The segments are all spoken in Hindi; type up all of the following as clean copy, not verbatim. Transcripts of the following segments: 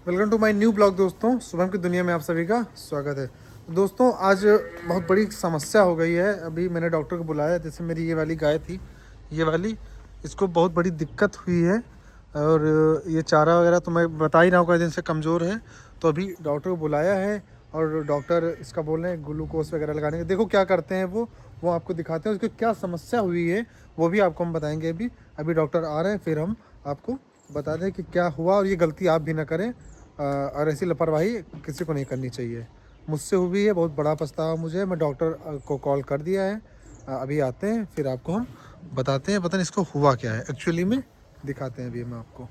Welcome to my new blog दोस्तों। शुभम की दुनिया में आप सभी का स्वागत है। दोस्तों आज बहुत बड़ी समस्या हो गई है। अभी मैंने डॉक्टर को बुलाया। जैसे मेरी ये वाली गाय थी, ये वाली, इसको बहुत बड़ी दिक्कत हुई है और ये चारा वगैरह तो मैं बता ही रहा हूँ, कई दिन से कमज़ोर है। तो अभी डॉक्टर को बुलाया है और डॉक्टर इसका बोल रहे हैं ग्लूकोज वगैरह लगाने के। देखो क्या करते हैं वो आपको दिखाते हैं। उसकी क्या समस्या हुई है वो भी आपको हम बताएंगे। अभी डॉक्टर आ रहे हैं, फिर हम आपको बता दें कि क्या हुआ और ये गलती आप भी ना करें। और ऐसी लापरवाही किसी को नहीं करनी चाहिए। मुझसे हुई है, बहुत बड़ा पछतावा मुझे। मैं डॉक्टर को कॉल कर दिया है। अभी आते हैं, फिर आपको हम बताते हैं पता नहीं इसको हुआ क्या है एक्चुअली में, दिखाते हैं अभी हम आपको।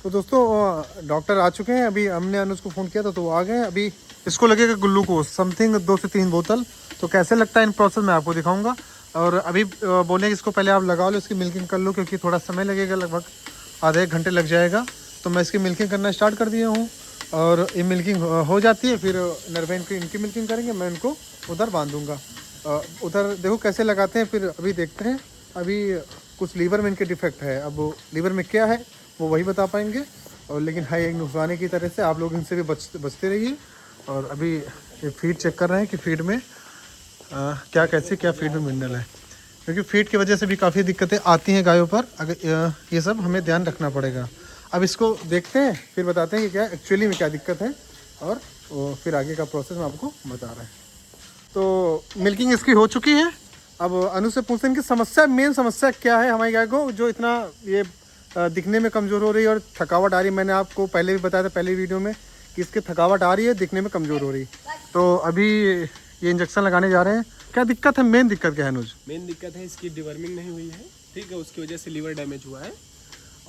तो दोस्तों डॉक्टर आ चुके हैं। अभी हमने अनुज को फ़ोन किया था तो वो आ गए हैं। अभी इसको लगेगा ग्लूकोज समथिंग 2 से 3 बोतल। तो कैसे लगता है इन प्रोसेस मैं आपको दिखाऊंगा। और अभी बोले कि इसको पहले आप लगा लो, इसकी मिल्किंग कर लो, क्योंकि थोड़ा समय लगेगा, लगभग आधे 1 घंटे लग जाएगा। तो मैं इसकी मिल्किंग करना स्टार्ट कर दिया हूँ और ये मिल्किंग हो जाती है, फिर नरबैन की इनकी मिल्किंग करेंगे। मैं इनको उधर बांध दूँगा। उधर देखो कैसे लगाते हैं, फिर अभी देखते हैं। अभी कुछ लीवर में इनके डिफेक्ट है। अब वो लीवर में क्या है वो वही बता पाएंगे। और लेकिन है एक नुकसानी की तरह से, आप लोग इनसे भी बचते रहिए। और अभी ये फीड चेक कर रहे हैं कि फीड में क्या फीड में मिनरल है, क्योंकि फीड की वजह से भी काफ़ी दिक्कतें आती हैं गायों पर। अगर ये सब हमें ध्यान रखना पड़ेगा। अब इसको देखते हैं, फिर बताते हैं कि क्या एक्चुअली में क्या दिक्कत है और फिर आगे का प्रोसेस मैं आपको बता रहा है। तो मिल्किंग इसकी हो चुकी है। अब अनु से पूछते हैं कि समस्या, मेन समस्या क्या है हमारी गाय को, जो इतना ये दिखने में कमज़ोर हो रही है और थकावट आ रही है। मैंने आपको पहले भी बताया था पहले वीडियो में कि इसकी थकावट आ रही है, दिखने में कमज़ोर हो रही। तो अभी ये इंजेक्शन लगाने जा रहे हैं। क्या दिक्कत है, मेन दिक्कत क्या है अनुज? मेन दिक्कत है इसकी डिवर्मिंग नहीं हुई है, ठीक है। उसकी वजह से लीवर डैमेज हुआ है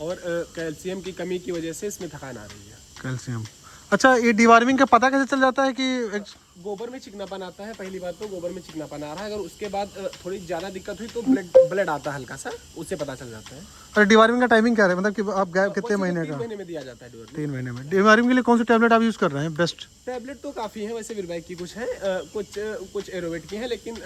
और कैल्शियम की कमी की वजह से इसमें थकान आ रही है। कैल्शियम। अच्छा, ये डिवार्मिंग का पता कैसे चल जाता है कि गोबर में चिकनापन आता है। पहली बात तो गोबर में चिकनापन आ रहा है। अगर उसके बाद थोड़ी ज़्यादा दिक्कत हुई तो ब्लड आता है हल्का सा, उससे पता चल जाता है। और डिवार्मिंग का टाइमिंग क्या है, मतलब कि आप गाय कितने महीने का? 3 महीने में दिया जाता है डिवर्मिंग। 3 महीने में। डिवार्मिंग के लिए कौन सी टैबलेट आप यूज़ कर रहे हैं बेस्ट? टैबलेट तो काफ़ी है वैसे, विरबाइक की कुछ है, कुछ एरोवेट की है, लेकिन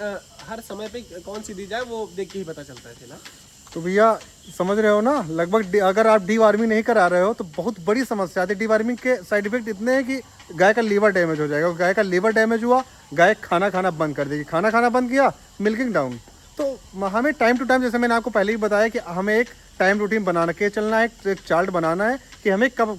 हर समय पे कौन सी दी जाए वो देख के ही पता चलता है फिलहाल। तो भैया समझ रहे हो ना, लगभग अगर आप डीवार्मिंग नहीं करा रहे हो तो बहुत बड़ी समस्या आती है। डीवार्मिंग के साइड इफेक्ट इतने हैं कि गाय का लीवर डैमेज हो जाएगा। गाय का लीवर डैमेज हुआ, गाय खाना खाना बंद कर देगी। खाना खाना बंद किया, मिल्किंग डाउन। तो हमें टाइम टू टाइम, जैसे मैंने आपको पहले ही बताया कि हमें एक टाइम रूटीन बना के चलना है, एक चार्ट बनाना है कि हमें कब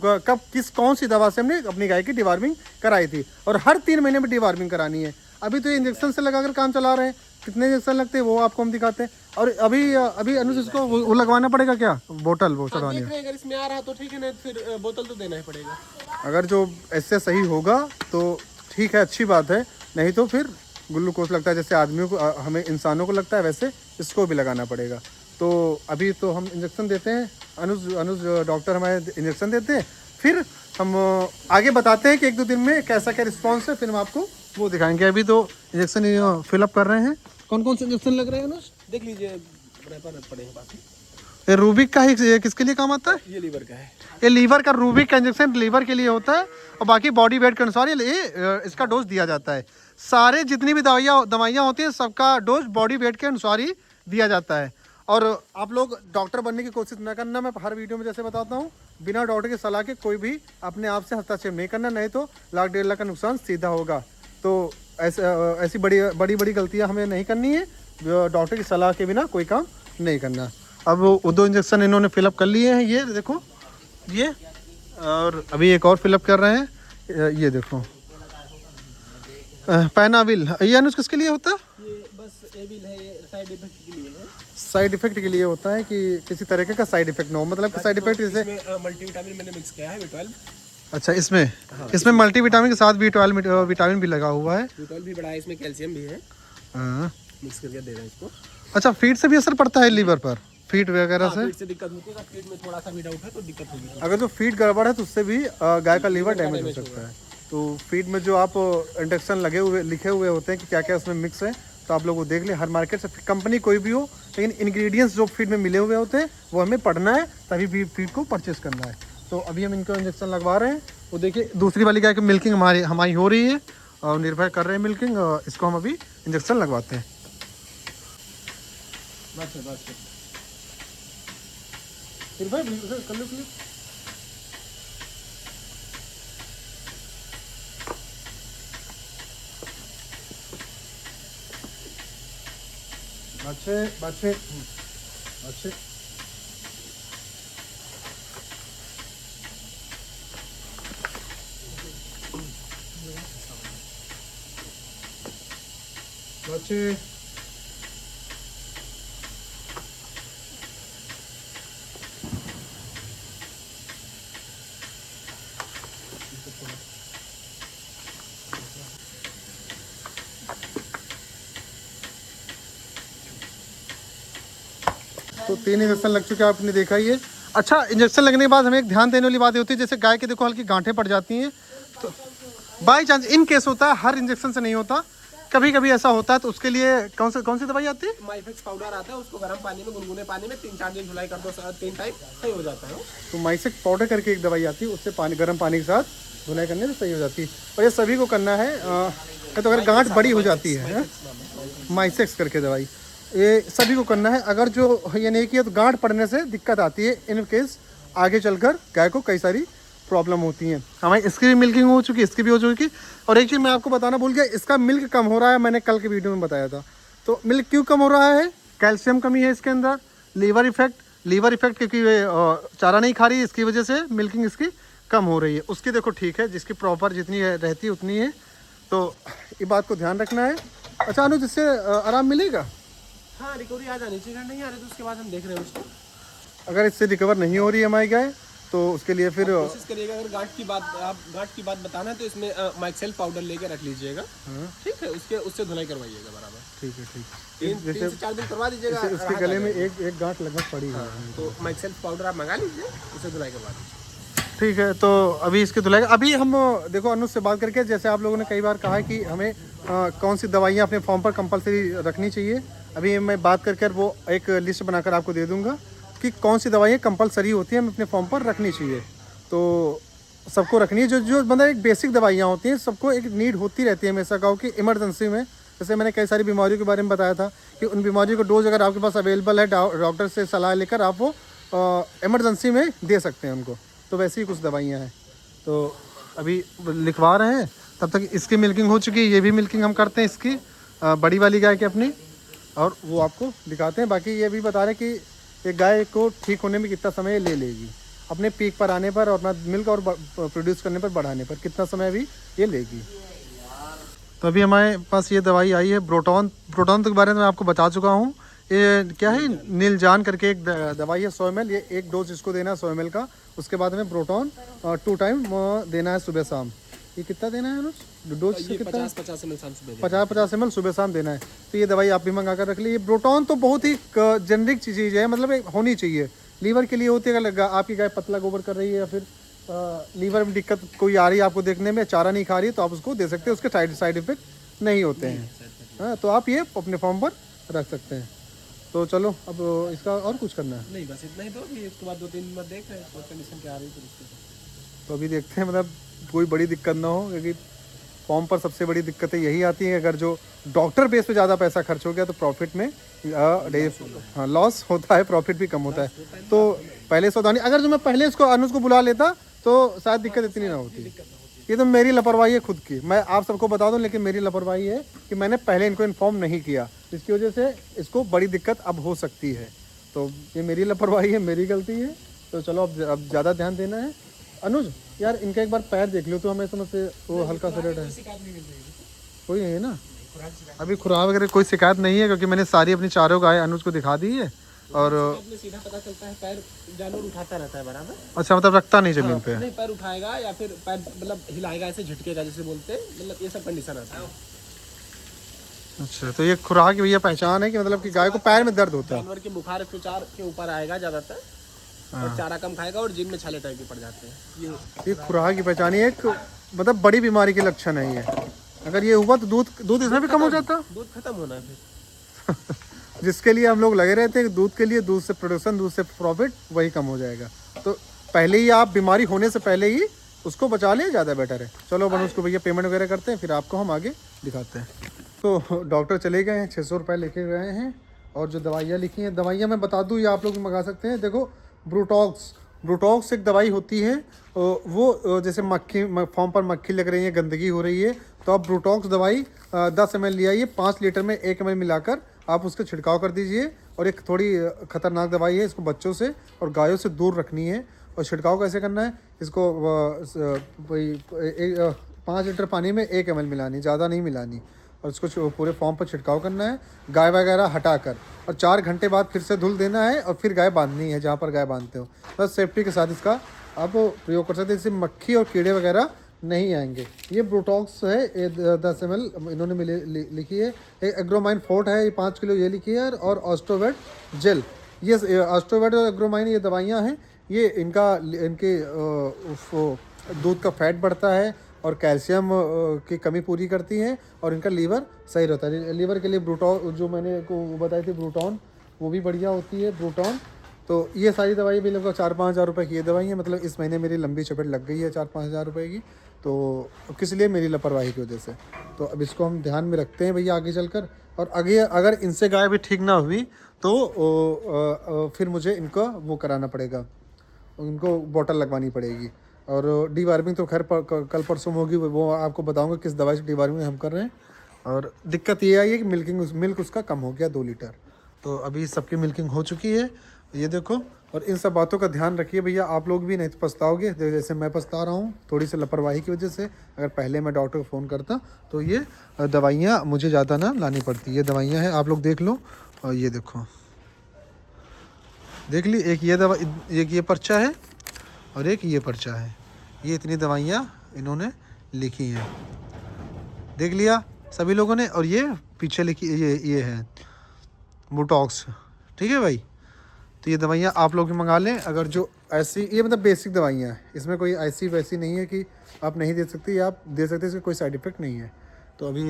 कौन सी दवा से हमने अपनी गाय की डिवार्मिंग कराई थी। और हर 3 महीने में डिवार्मिंग करानी है। अभी तो ये इंजेक्शन से लगाकर काम चला रहे हैं। कितने इंजेक्शन लगते हैं वो आपको हम दिखाते हैं। और अभी अनुज इसको वो लगवाना पड़ेगा क्या, बोतल वो चढ़वानी है? अगर इसमें आ रहा तो ठीक है, नहीं फिर बोतल तो देना ही पड़ेगा। अगर जो ऐसे सही होगा तो ठीक है, अच्छी बात है। नहीं तो फिर ग्लूकोज लगता है, जैसे आदमियों को हमें इंसानों को लगता है वैसे इसको भी लगाना पड़ेगा। तो अभी तो हम इंजेक्शन देते हैं। अनुज डॉक्टर हमारे इंजेक्शन देते हैं, फिर हम आगे बताते हैं कि 1-2 दिन में कैसा क्या रिस्पॉन्स है, फिर हम आपको वो दिखाएंगे। अभी तो इंजेक्शन फिलअप कर रहे हैं। कौन कौन से इंजेक्शन लग रहे हैं अनुज? देख लीजिए, पड़ेगा बाकी। ये रूबिक का ही किसके लिए काम आता है? ये लीवर का है। ये लीवर का रूबिक का इंजेक्शन लीवर के लिए होता है और बाकी बॉडी वेट के अनुसार ये इसका डोज दिया जाता है। सारे जितनी भी दवाइयाँ होती हैं सबका डोज बॉडी वेट के अनुसार ही दिया जाता है। और आप लोग डॉक्टर बनने की कोशिश ना करना। मैं हर वीडियो में जैसे बताता हूँ, बिना डॉक्टर की सलाह के कोई भी अपने आप से हस्तक्षेप नहीं करना, नहीं तो 1,00,000-1.5 लाख का नुकसान सीधा होगा। तो ऐसी बड़ी गलतियाँ हमें नहीं करनी है। डॉक्टर की सलाह के बिना कोई काम नहीं करना। अब वो 2 इंजेक्शन इन्होंने फिलअप कर लिए हैं, ये देखो ये। और अभी एक और फिलअप कर रहे हैं, ये देखो पैनाविल। ये अनुज किसके लिए होता है? ये बस एविल है, ये साइड इफेक्ट के लिए है। साइड इफेक्ट के लिए होता है कि किसी तरीके का साइड इफेक्ट ना हो, मतलब कि साइड इफेक्ट जैसे मल्टीविटामिन मैंने मिक्स किया है, B12। अच्छा, इसमें मल्टीविटामिन के साथ B12 विटामिन भी लगा हुआ है। B12 भी बड़ा है, इसमें कैल्शियम भी है, हाँ। मिक्स करके दे रहे हैं इसको। अच्छा, फीड से भी असर पड़ता है लीवर पर, फीड वगैरह से? फीड से दिक्कत होती है, फीड में थोड़ा सा भी डाउट है तो दिक्कत होगी। अगर जो फीड गड़बड़ है तो उससे भी गाय का लीवर डैमेज हो सकता है। तो फीड में जो आप इंडक्शन लिखे हुए होते हैं कि क्या क्या उसमें मिक्स है, तो आप लोग वो देख लें। हर मार्केट से कंपनी कोई भी हो, लेकिन इंग्रेडिएंट्स जो फीड में मिले हुए होते हैं वो हमें पढ़ना है, तभी फीड को परचेस करना है। तो अभी हम इनको इंजेक्शन लगवा रहे हैं। वो देखिए दूसरी वाली गाय की मिल्किंग हमारी हो रही है और निर्भय कर रहे हैं मिल्किंग। इसको हम अभी इंजेक्शन लगवाते हैं। अच्छे अच्छे अच्छे। अच्छे। तो 3 इंजेक्शन लग चुके हैं, आपने देखा ही है। अच्छा, इंजेक्शन लगने के बाद हमें एक ध्यान देने वाली बात ये होती है, जैसे गाय के देखो हल्की गांठें पड़ जाती हैं, तो बाई चांस इन केस होता है, हर इंजेक्शन से नहीं होता, कभी कभी ऐसा होता है, तो उसके लिए कौन सी दवाई आती है? माइफेक्स पाउडर आता है, उसको गर्म पानी में गुनगुने पानी में 3-4 दिन धुलाई कर दो, 3 टाइम सही हो जाता है। तो माइसेक पाउडर करके एक दवाई आती है, उससे पानी गर्म पानी के साथ धुलाई करने से सही हो जाती है। और ये सभी को करना है। तो अगर गांठ बड़ी हो जाती है, माइसेक्स करके दवाई, ये सभी को करना है। अगर जो ये नहीं किया तो गांठ पड़ने से दिक्कत आती है, इन केस आगे चलकर गाय को कई सारी प्रॉब्लम होती है। हमारी इसकी भी मिल्किंग हो चुकी है, इसकी भी हो चुकी। और एक चीज़ मैं आपको बताना भूल गया, इसका मिल्क कम हो रहा है, मैंने कल के वीडियो में बताया था। तो मिल्क क्यों कम हो रहा है? कैल्शियम कमी है इसके अंदर, लीवर इफेक्ट क्योंकि चारा नहीं खा रही है, इसकी वजह से मिल्किंग इसकी कम हो रही है। उसकी देखो ठीक है, जिसकी प्रॉपर जितनी रहती है उतनी है, तो ये बात को ध्यान रखना है। अच्छा अनुज, इससे आराम मिलेगा? हाँ, रिकवरी आ जानी चाहिए, नहीं आ रही तो उसके बाद हम देख रहे हैं उसको। अगर इससे रिकवर नहीं हो रही है हमारी गाय, तो उसके लिए फिर कोशिश करिएगा, अगर गांठ की बात बताना है तो इसमें माइक्सेल पाउडर लेके रख लीजिएगा। ठीक है, उससे धुलाई करवाइएगा बराबर। ठीक है, ठीक। 3 से 4 दिन करवा दीजिएगा। उसके गले में एक गांठ लगभग पड़ी है, तो माइक्सेल पाउडर आप मंगा लीजिए, उससे धुलाई करवा दीजिए। ठीक है। तो अभी इसकी धुलाई, अभी हम देखो अनुज से बात करके, जैसे आप लोगों ने कई बार कहा है कि हमें कौन सी दवाइयाँ अपने फॉर्म पर कंपलसरी रखनी चाहिए। अभी मैं बात करके वो एक लिस्ट बनाकर आपको दे दूंगा कि कौन सी दवाइयाँ कंपलसरी होती हैं, हमें अपने फॉर्म पर रखनी चाहिए। तो सबको रखनी है, जो मतलब एक बेसिक दवाइयाँ होती हैं, सबको एक नीड होती रहती है हमेशा गाँव की इमरजेंसी में। जैसे मैंने कई सारी बीमारियों के बारे में बताया था कि उन बीमारियों का डोज अगर आपके पास अवेलेबल है, डॉक्टर से सलाह लेकर आप वो इमरजेंसी में दे सकते हैं उनको। तो वैसी ही कुछ दवाइयाँ हैं, तो अभी लिखवा रहे हैं। तब तक इसकी मिल्किंग हो चुकी है, ये भी मिल्किंग हम करते हैं इसकी, बड़ी वाली गाय की अपनी, और वो आपको दिखाते हैं। बाकी ये भी बता रहे हैं कि एक गाय को ठीक होने में कितना समय ले लेगी, अपने पीक पर आने पर और अपना मिल्क और प्रोड्यूस करने पर, बढ़ाने पर कितना समय भी ये लेगी। तो अभी हमारे पास ये दवाई आई है प्रोटॉन के बारे में मैं आपको बता चुका हूँ। ये क्या है, नीलजान करके एक दवाई है 100 ml, ये एक डोज इसको देना है 100 ml का। उसके बाद में प्रोटॉन 2 टाइम देना है सुबह शाम। ये कितना देना है अनुज? डोज कितना? 50 ml सुबह 50 ml सुबह शाम देना है। तो ये दवाई आप भी मंगा कर रख लीजिए। प्रोटॉन तो बहुत ही जेनरिक चीज़ है, मतलब होनी चाहिए, लीवर के लिए होती है। अगर आपकी गाय पतला गोबर कर रही है या फिर लीवर में दिक्कत कोई आ रही है आपको देखने में, चारा नहीं खा रही, तो आप उसको दे सकते हैं, उसके साइड इफेक्ट नहीं होते हैं। हाँ, तो आप ये अपने फॉर्म पर रख सकते हैं। तो चलो अब इसका और कुछ करना है? नहीं, बस इतना ही। तो अभी उसके बाद 2-3 दिन बाद देख रहे हैं कंडीशन क्या आ रही है। तो अभी देखते हैं, मतलब कोई बड़ी दिक्कत ना हो, क्योंकि फॉर्म पर सबसे बड़ी दिक्कतें यही आती हैं। अगर जो डॉक्टर बेस पे ज़्यादा पैसा खर्च हो गया तो प्रॉफिट में लॉस होता है, प्रॉफिट भी कम होता है। तो पहले सावधानी, अगर जो मैं पहले इसको अनुज को बुला लेता तो शायद दिक्कत इतनी ना होती। ये तो मेरी लापरवाही है खुद की, मैं आप सबको बता दूं, लेकिन मेरी लापरवाही है कि मैंने पहले इनको इन्फॉर्म नहीं किया, जिसकी वजह से इसको बड़ी दिक्कत अब हो सकती है। तो ये मेरी लापरवाही है, मेरी गलती है। तो चलो अब ज़्यादा ध्यान देना है। अनुज यार, इनका एक बार पैर देख लो तो हमें समझ से वो हल्का सा रेड है, कोई नहीं है ना? अभी खुराक वगैरह कोई शिकायत नहीं है, क्योंकि मैंने सारी अपनी चारों गाय अनुज को दिखा दी है। और सीधा पता चलता है, पैर जानवर उठाता रहता है बराबर। अच्छा, मतलब रखता नहीं जमीन पे? नहीं, पैर उठाएगा या फिर पैर मतलब हिलाएगा, ऐसे झटकेगा जैसे बोलते हैं, मतलब ये सब कंडीशन आता है। अच्छा, तो ये खुराक की भैया पहचान है कि मतलब कि गाय को पैर में दर्द होता है? जानवर के बुखार प्रचार के ऊपर आएगा ज्यादातर, और चारा कम खाएगा और जिम में छाले टाइप के पड़ जाते हैं। ये खुराक की पहचान है, एक मतलब बड़ी बीमारी के लक्षण है ये। अगर ये हुआ तो दूध इसमें भी कम हो जाता, दूध खत्म होना है फिर। जिसके लिए हम लोग लगे रहते हैं दूध के लिए, दूध से प्रोडक्शन, दूध से प्रॉफिट, वही कम हो जाएगा। तो पहले ही आप बीमारी होने से पहले ही उसको बचा लें, ज़्यादा बेटर है। चलो बन उसको भैया पेमेंट वगैरह करते हैं, फिर आपको हम आगे दिखाते हैं। तो डॉक्टर चले गए हैं, 600 रुपये लेके गए हैं। और जो दवाइयाँ लिखी हैं, दवाइयाँ मैं बता दूँ, ये आप लोग मंगा सकते हैं। देखो, ब्रूटॉक्स एक दवाई होती है, वो जैसे मक्खी फॉर्म पर मक्खी लग रही है, गंदगी हो रही है, तो आप ब्रूटॉक्स दवाई 10 ml लिया, ये 5 लीटर में 1 ml मिलाकर आप उसका छिड़काव कर दीजिए। और एक थोड़ी ख़तरनाक दवाई है, इसको बच्चों से और गायों से दूर रखनी है। और छिड़काव कैसे करना है, इसको 5 लीटर पानी में 1 ml मिलानी, ज़्यादा नहीं मिलानी। और इसको पूरे फॉर्म पर छिड़काव करना है गाय वगैरह हटाकर। और 4 घंटे बाद फिर से धुल देना है और फिर गाय बांधनी है जहाँ पर गाय बांधते हो। बस सेफ्टी के साथ इसका आप प्रयोग कर सकते हैं, इससे मक्खी और कीड़े वगैरह नहीं आएंगे। ये ब्रोटॉक्स है, ये 10 ml इन्होंने लिखी है। एक एग्रोमाइन फोर्ट है, ये 5 किलो ये लिखी है। और ऑस्टोवेट जेल, ये ऑस्टोवेट और एग्रोमाइन ये दवाइयाँ हैं। ये इनके दूध का फैट बढ़ता है और कैल्शियम की कमी पूरी करती हैं और इनका लीवर सही रहता है। लीवर के लिए ब्रूटॉन जो मैंने को बताई थी, ब्रूटॉन, वो भी बढ़िया होती है, ब्रूटॉन। तो ये सारी दवाई भी लगभग 4-5 हज़ार रुपये की ये दवाई है। मतलब इस महीने मेरी लंबी चपेट लग गई है 4-5 हज़ार रुपये की। तो किस लिए, मेरी लापरवाही की वजह से। तो अब इसको हम ध्यान में रखते हैं भैया आगे चलकर। और आगे अगर इनसे गाय भी ठीक ना हुई तो फिर मुझे इनको वो कराना पड़ेगा, उनको बॉटल लगवानी पड़ेगी। और डीवार्मिंग तो खैर कल परसों होगी, वो आपको बताऊंगा किस दवाई से डीवार्मिंग हम कर रहे हैं। और दिक्कत ये आई है कि मिल्क उसका कम हो गया 2 लीटर। तो अभी सबकी मिल्किंग हो चुकी है, ये देखो। और इन सब बातों का ध्यान रखिए भैया, आप लोग भी, नहीं तो पछताओगे जैसे मैं पछता रहा हूँ थोड़ी सी लापरवाही की वजह से। अगर पहले मैं डॉक्टर को फ़ोन करता तो ये दवाइयाँ मुझे ज़्यादा ना लानी पड़ती। ये दवाइयाँ हैं, आप लोग देख लो। और ये देखो, देख ली, एक ये दवा, एक ये पर्चा है और एक ये पर्चा है। ये इतनी दवाइयाँ इन्होंने लिखी हैं, देख लिया सभी लोगों ने। और ये पीछे लिखी, ये है बोटॉक्स, ठीक है भाई। तो ये दवाइयाँ आप लोग भी मंगा लें। अगर जो ऐसी, ये मतलब बेसिक दवाइयाँ हैं, इसमें कोई ऐसी वैसी नहीं है कि आप नहीं दे सकती, आप दे सकते, इसका कोई साइड इफ़ेक्ट नहीं है। तो अभी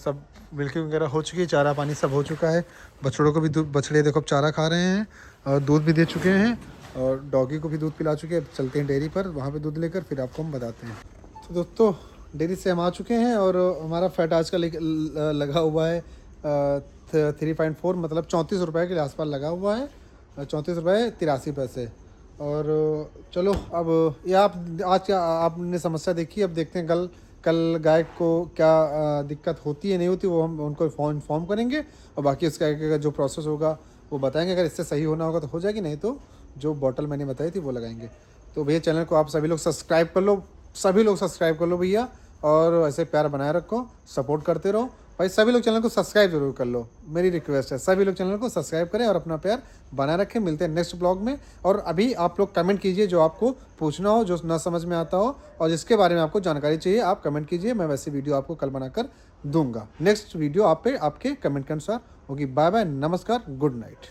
सब मिल्किंग वगैरह हो चुकी है, चारा पानी सब हो चुका है। बछड़ों को भी दूध, बछड़े देखो अब चारा खा रहे हैं और दूध भी दे चुके हैं। और डॉगी को भी दूध पिला चुके हैं। अब चलते हैं डेयरी पर, वहाँ पे दूध लेकर फिर आपको हम बताते हैं। तो दोस्तों, डेयरी से हम आ चुके हैं और हमारा फैट आज का लगा हुआ है 3.4, मतलब 34 रुपये के आसपास लगा हुआ है, 34 रुपये 83 पैसे। और चलो, अब ये आज क्या आपने समस्या देखी, अब देखते हैं कल गाय को क्या दिक्कत होती है नहीं होती, वो हम उनको इन्फॉर्म करेंगे। और बाकी उसका जो प्रोसेस होगा वो बताएंगे। अगर इससे सही होना होगा तो हो जाएगी, नहीं तो जो बॉटल मैंने बताई थी वो लगाएंगे। तो भैया चैनल को आप सभी लोग सब्सक्राइब कर लो, सभी लोग सब्सक्राइब कर लो भैया। और ऐसे प्यार बनाए रखो, सपोर्ट करते रहो भाई। सभी लोग चैनल को सब्सक्राइब जरूर कर लो, मेरी रिक्वेस्ट है। सभी लोग चैनल को सब्सक्राइब करें और अपना प्यार बनाए रखें। मिलते हैं नेक्स्ट ब्लॉग में। और अभी आप लोग कमेंट कीजिए, जो आपको पूछना हो, जो ना समझ में आता हो और जिसके बारे में आपको जानकारी चाहिए, आप कमेंट कीजिए। मैं वैसी वीडियो आपको कल बनाकर दूंगा। नेक्स्ट वीडियो आप पे आपके कमेंट के अनुसार होगी। बाय बाय, नमस्कार, गुड नाइट।